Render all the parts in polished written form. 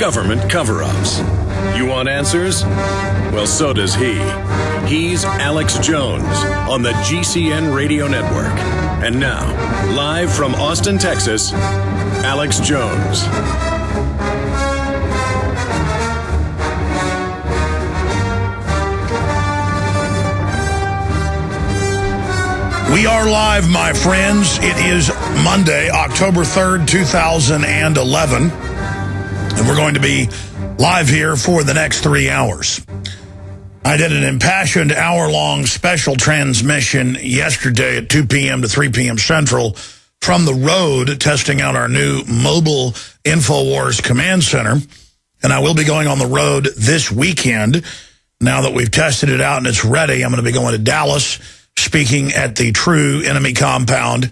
government cover-ups. You want answers? Well, so does he. He's Alex Jones on the GCN Radio Network. And now, live from Austin, Texas, Alex Jones. We are live, my friends. It is Monday, October 3rd, 2011. And we're going to be live here for the next 3 hours. I did an impassioned hour-long special transmission yesterday at 2 p.m. to 3 p.m. Central from the road, testing out our new mobile InfoWars command center. And I will be going on the road this weekend. Now that we've tested it out and it's ready, I'm going to be going to Dallas, speaking at the True Enemy Compound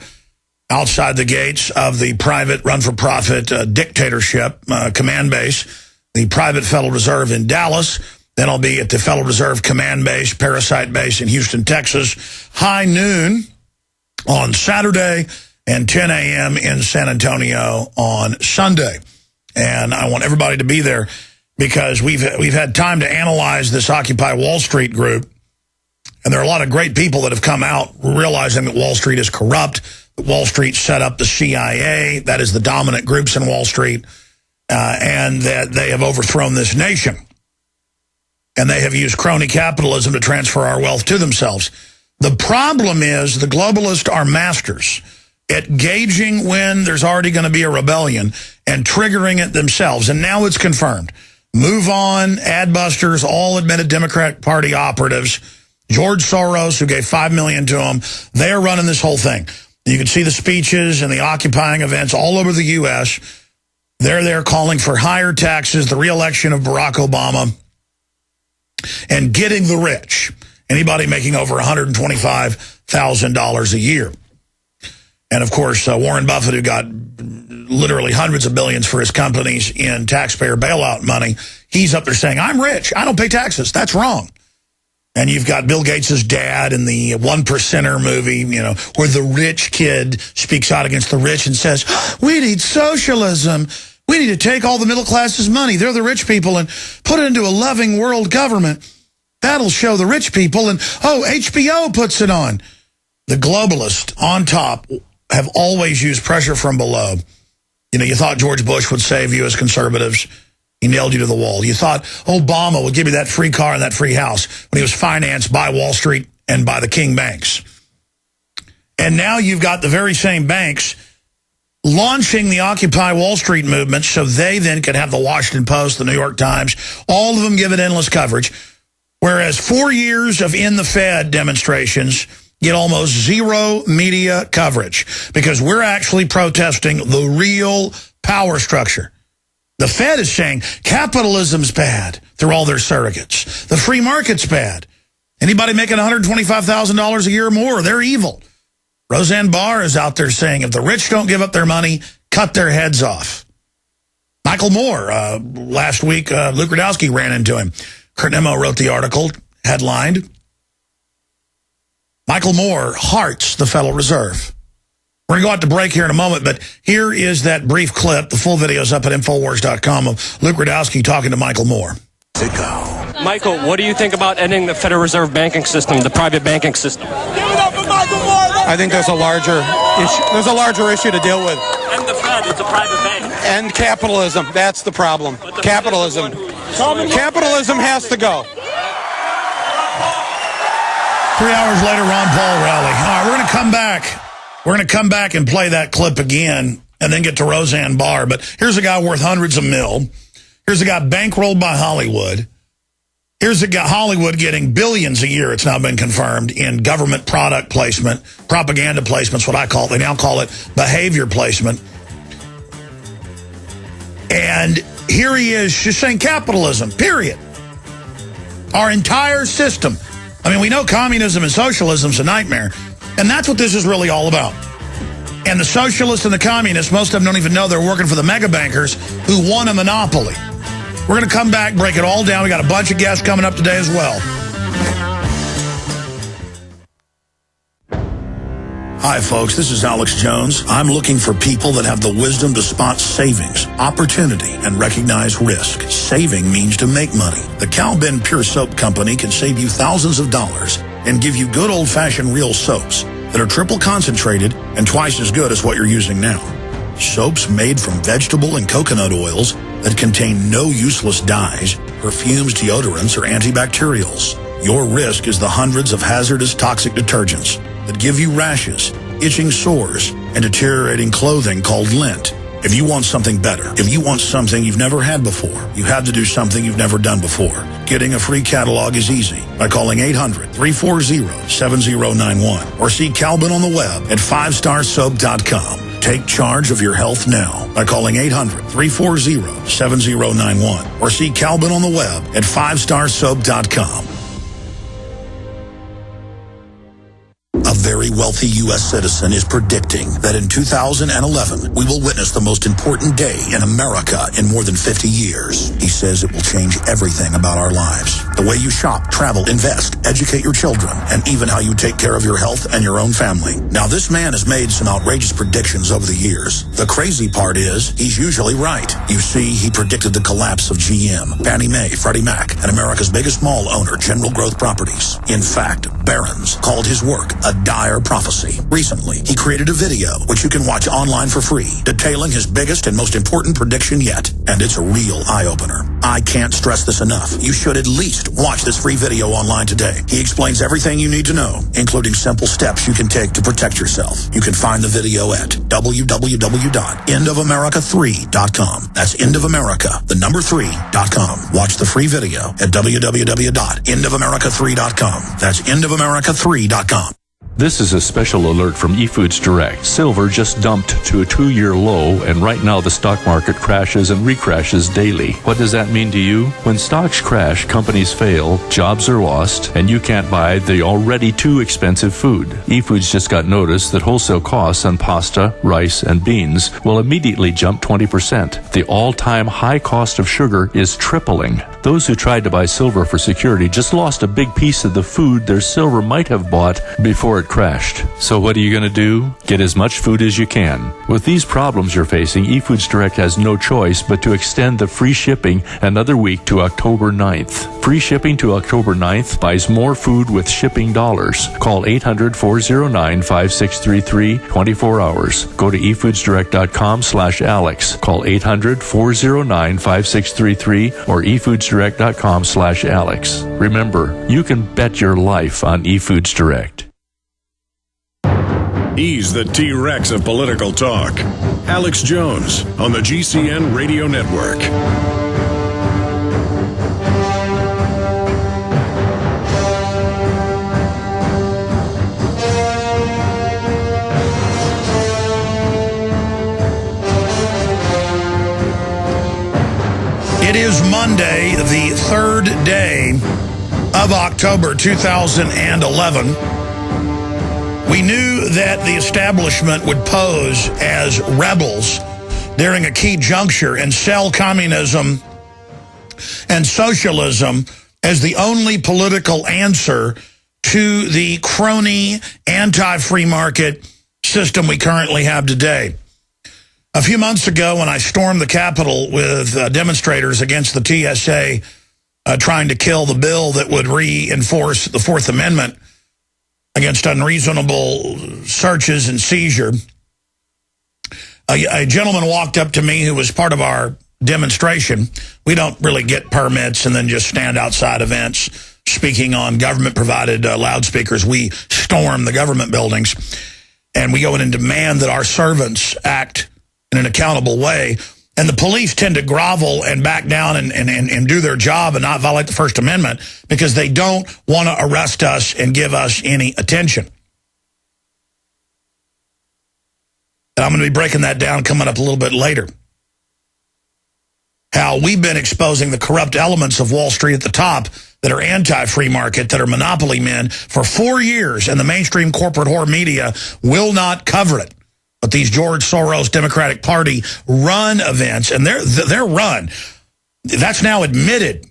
outside the gates of the private run-for-profit dictatorship command base, the private Federal Reserve in Dallas. Then I'll be at the Federal Reserve Command Base, Parasite Base in Houston, Texas, high noon on Saturday and 10 a.m. in San Antonio on Sunday. And I want everybody to be there because we've had time to analyze this Occupy Wall Street group. And there are a lot of great people that have come out realizing that Wall Street is corrupt, that Wall Street set up the CIA, that is the dominant groups in Wall Street, and that they have overthrown this nation. And they have used crony capitalism to transfer our wealth to themselves. The problem is the globalists are masters at gauging when there's already going to be a rebellion and triggering it themselves. And now it's confirmed. Move On, Adbusters, all admitted Democratic Party operatives, George Soros, who gave $5 million to him, they're running this whole thing. You can see the speeches and the occupying events all over the U.S. They're there calling for higher taxes, the re-election of Barack Obama, and getting the rich. Anybody making over $125,000 a year. And, of course, Warren Buffett, who got literally hundreds of billions for his companies in taxpayer bailout money, he's up there saying, I'm rich, I don't pay taxes. That's wrong. And you've got Bill Gates' dad in the One Percenter movie, you know, where the rich kid speaks out against the rich and says, we need socialism. We need to take all the middle class's money. They're the rich people and put it into a loving world government. That'll show the rich people. And, oh, HBO puts it on. The globalists on top have always used pressure from below. You know, you thought George Bush would save you as conservatives. He nailed you to the wall. You thought Obama would give you that free car and that free house when he was financed by Wall Street and by the King banks. And now you've got the very same banks launching the Occupy Wall Street movement so they then could have the Washington Post, the New York Times, all of them give it endless coverage. Whereas 4 years of In the Fed demonstrations get almost zero media coverage because we're actually protesting the real power structure. The Fed is saying capitalism's bad through all their surrogates. The free market's bad. Anybody making $125,000 a year or more, they're evil. Roseanne Barr is out there saying if the rich don't give up their money, cut their heads off. Michael Moore, last week, Luke Radowski ran into him. Kurt Nemo wrote the article, headlined, Michael Moore hearts the Federal Reserve. We're going to go out to break here in a moment, but here is that brief clip. The full video is up at Infowars.com of Luke Radowski talking to Michael Moore. Michael, what do you think about ending the Federal Reserve banking system, the private banking system? I think there's a larger issue. There's a larger issue to deal with. And the Fed, it's a private bank. And capitalism, that's the problem. Capitalism. Capitalism has to go. 3 hours later, Ron Paul rally. All right, we're going to come back. We're going to come back and play that clip again and then get to Roseanne Barr. But here's a guy worth hundreds of mil. Here's a guy bankrolled by Hollywood. Here's a guy, Hollywood, getting billions a year, it's now been confirmed, in government product placement, propaganda placements, what I call it. They now call it behavior placement. And here he is just saying capitalism, period. Our entire system. I mean, we know communism and socialism is a nightmare. And that's what this is really all about. And the socialists and the communists, most of them don't even know they're working for the mega bankers who won a monopoly. We're going to come back, break it all down. We got a bunch of guests coming up today as well. Hi, folks. This is Alex Jones. I'm looking for people that have the wisdom to spot savings, opportunity, and recognize risk. Saving means to make money. The Cow Ben Pure Soap Company can save you thousands of dollars and give you good old-fashioned real soaps that are triple concentrated and twice as good as what you're using now. Soaps made from vegetable and coconut oils that contain no useless dyes, perfumes, deodorants, or antibacterials. Your risk is the hundreds of hazardous toxic detergents that give you rashes, itching sores, and deteriorating clothing called lint. If you want something better, if you want something you've never had before, you have to do something you've never done before. Getting a free catalog is easy by calling 800-340-7091 or see Calvin on the web at 5starsoap.com. Take charge of your health now by calling 800-340-7091 or see Calvin on the web at 5starsoap.com. A very wealthy U.S. citizen is predicting that in 2011, we will witness the most important day in America in more than 50 years. He says it will change everything about our lives. The way you shop, travel, invest, educate your children, and even how you take care of your health and your own family. Now, this man has made some outrageous predictions over the years. The crazy part is, he's usually right. You see, he predicted the collapse of GM, Fannie Mae, Freddie Mac, and America's biggest mall owner, General Growth Properties. In fact, Barron's called his work a dire prophecy. Recently, he created a video, which you can watch online for free, detailing his biggest and most important prediction yet. And it's a real eye-opener. I can't stress this enough. You should at least watch this free video online today. He explains everything you need to know, including simple steps you can take to protect yourself. You can find the video at www.endofamerica3.com. That's endofamerica, the number 3.com. Watch the free video at www.endofamerica3.com. That's endofamerica3.com. This is a special alert from eFoods Direct. Silver just dumped to a 2-year low, and right now the stock market crashes and recrashes daily. What does that mean to you? When stocks crash, companies fail, jobs are lost, and you can't buy the already too expensive food. eFoods just got notice that wholesale costs on pasta, rice, and beans will immediately jump 20%. The all-time high cost of sugar is tripling. Those who tried to buy silver for security just lost a big piece of the food their silver might have bought before it crashed. So what are you going to do? Get as much food as you can. With these problems you're facing, eFoods Direct has no choice but to extend the free shipping another week to October 9th. Free shipping to October 9th buys more food with shipping dollars. Call 800-409-5633, 24 hours. Go to efoodsdirect.com/Alex. Call 800-409-5633 or efoodsdirect.com/Alex. Remember, you can bet your life on eFoods Direct. He's the T-Rex of political talk. Alex Jones on the GCN Radio Network. It is Monday, the third day of October 2011. We knew that the establishment would pose as rebels during a key juncture and sell communism and socialism as the only political answer to the crony, anti-free market system we currently have today. A few months ago, when I stormed the Capitol with demonstrators against the TSA trying to kill the bill that would reinforce the Fourth Amendment against unreasonable searches and seizure, a gentleman walked up to me who was part of our demonstration. We don't really get permits and then just stand outside events speaking on government-provided loudspeakers. We storm the government buildings, and we go in and demand that our servants act in an accountable way. And the police tend to grovel and back down and do their job and not violate the First Amendment because they don't want to arrest us and give us any attention. And I'm going to be breaking that down coming up a little bit later. How we've been exposing the corrupt elements of Wall Street at the top that are anti-free market, that are monopoly men for 4 years, and the mainstream corporate whore media will not cover it. But these George Soros Democratic Party run events, and they're run. That's now admitted.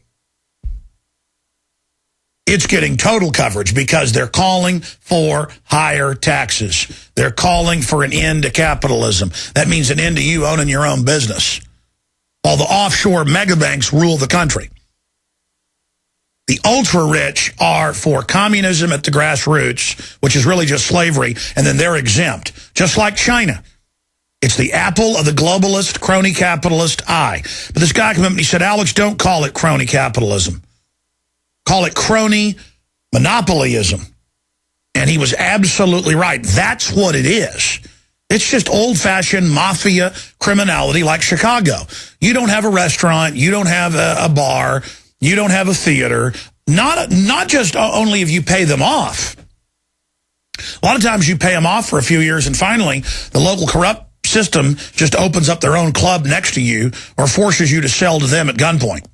It's getting total coverage because they're calling for higher taxes. They're calling for an end to capitalism. That means an end to you owning your own business, while the offshore megabanks rule the country. The ultra-rich are for communism at the grassroots, which is really just slavery, and then they're exempt, just like China. It's the apple of the globalist, crony capitalist eye. But this guy came up and he said, Alex, don't call it crony capitalism. Call it crony monopolyism. And he was absolutely right. That's what it is. It's just old-fashioned mafia criminality like Chicago. You don't have a restaurant. You don't have a bar. You don't have a theater. Not just only if you pay them off. A lot of times you pay them off for a few years, and finally the local corrupt system just opens up their own club next to you or forces you to sell to them at gunpoint.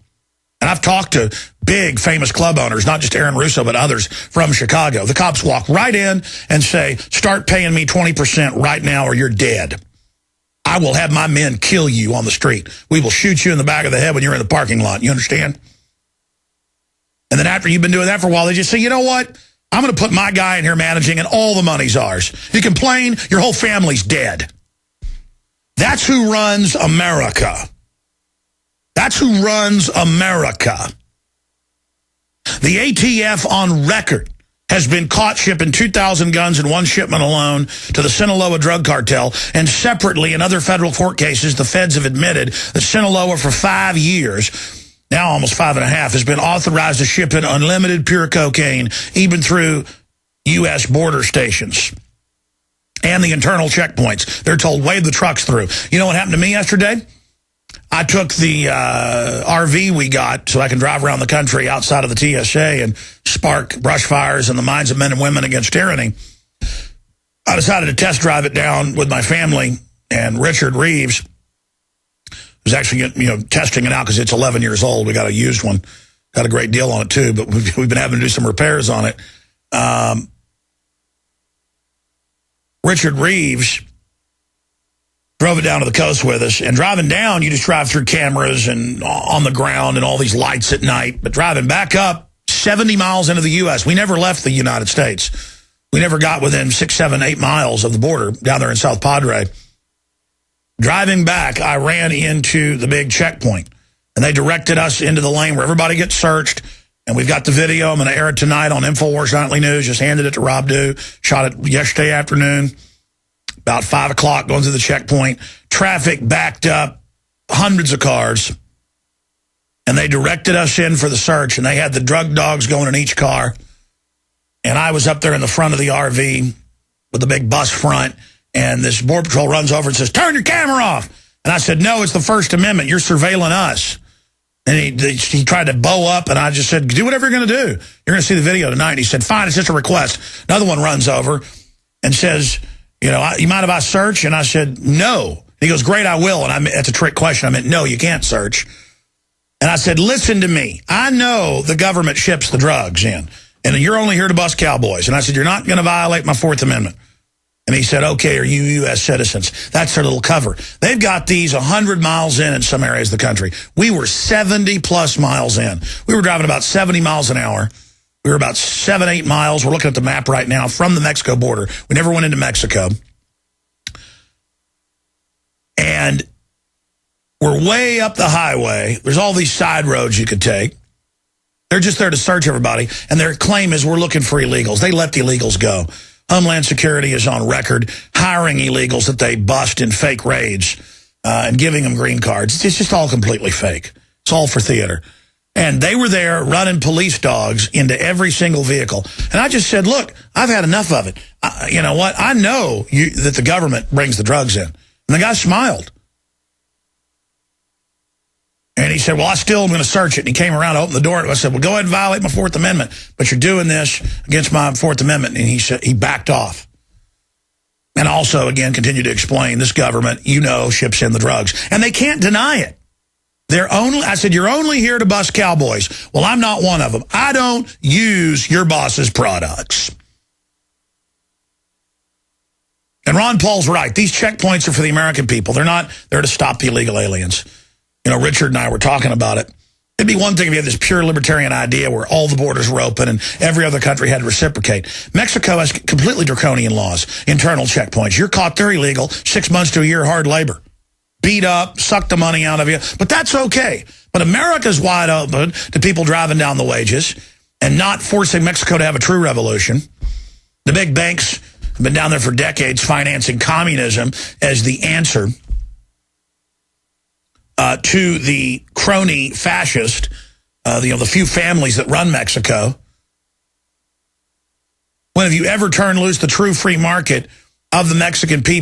And I've talked to big, famous club owners, not just Aaron Russo, but others from Chicago. The cops walk right in and say, start paying me 20% right now or you're dead. I will have my men kill you on the street. We will shoot you in the back of the head when you're in the parking lot. You understand? And then after you've been doing that for a while, they just say, you know what? I'm going to put my guy in here managing and all the money's ours. You complain, your whole family's dead. That's who runs America. That's who runs America. The ATF on record has been caught shipping 2,000 guns in one shipment alone to the Sinaloa drug cartel. And separately, in other federal court cases, the feds have admitted that Sinaloa for 5 years, now almost 5.5, has been authorized to ship in unlimited pure cocaine, even through U.S. border stations and the internal checkpoints. They're told, wave the trucks through. You know what happened to me yesterday? I took the RV we got so I can drive around the country outside of the TSA and spark brush fires in the minds of men and women against tyranny. I decided to test drive it down with my family, and Richard Reeves was actually testing it out because it's 11 years old. We got a used one. Got a great deal on it, too, but we've been having to do some repairs on it. Richard Reeves drove it down to the coast with us. And driving down, you just drive through cameras and on the ground and all these lights at night. But driving back up 70 miles into the U.S., we never left the United States. We never got within 6, 7, 8 miles of the border down there in South Padre. Driving back, I ran into the big checkpoint. And they directed us into the lane where everybody gets searched. And we've got the video. I'm going to air it tonight on InfoWars Nightly News. Just handed it to Rob Dew. Shot it yesterday afternoon. About 5 o'clock, going through the checkpoint. Traffic backed up, hundreds of cars. And they directed us in for the search, and they had the drug dogs going in each car. And I was up there in the front of the RV with the big bus front, and this Border Patrol runs over and says, turn your camera off. And I said, no, it's the First Amendment. You're surveilling us. And he tried to bow up, and I just said, do whatever you're going to do. You're going to see the video tonight. And he said, fine, it's just a request. Another one runs over and says, you mind if I search? And I said, no. He goes, great, I will. And that's a trick question. I meant, no, you can't search. And I said, listen to me. I know the government ships the drugs in, and you're only here to bust cowboys. And I said, you're not going to violate my Fourth Amendment. And he said, okay, are you U.S. citizens? That's their little cover. They've got these 100 miles in some areas of the country. We were 70-plus miles in. We were driving about 70 miles an hour. We were about 7, 8 miles. We're looking at the map right now from the Mexico border. We never went into Mexico. And we're way up the highway. There's all these side roads you could take. They're just there to search everybody. And their claim is we're looking for illegals. They let the illegals go. Homeland Security is on record hiring illegals that they bust in fake raids and giving them green cards. It's just all completely fake. It's all for theater. And they were there running police dogs into every single vehicle. And I just said, look, I've had enough of it. You know what? I know that the government brings the drugs in. And the guy smiled. And he said, well, I still am going to search it. And he came around, opened the door. I said, well, go ahead and violate my Fourth Amendment. But you're doing this against my Fourth Amendment. And he said, he backed off. And also, again, continued to explain, this government, ships in the drugs. And they can't deny it. I said, you're only here to bust cowboys. Well, I'm not one of them. I don't use your boss's products. And Ron Paul's right. These checkpoints are for the American people. They're not there to stop the illegal aliens. Richard and I were talking about it. It'd be one thing if you had this pure libertarian idea where all the borders were open and every other country had to reciprocate. Mexico has completely draconian laws, internal checkpoints. You're caught, they're illegal, 6 months to a year hard labor. Beat up, suck the money out of you. But that's okay. But America's wide open to people driving down the wages and not forcing Mexico to have a true revolution. The big banks have been down there for decades financing communism as the answer to the crony fascist, the few families that run Mexico. When have you ever turned loose the true free market of the Mexican people?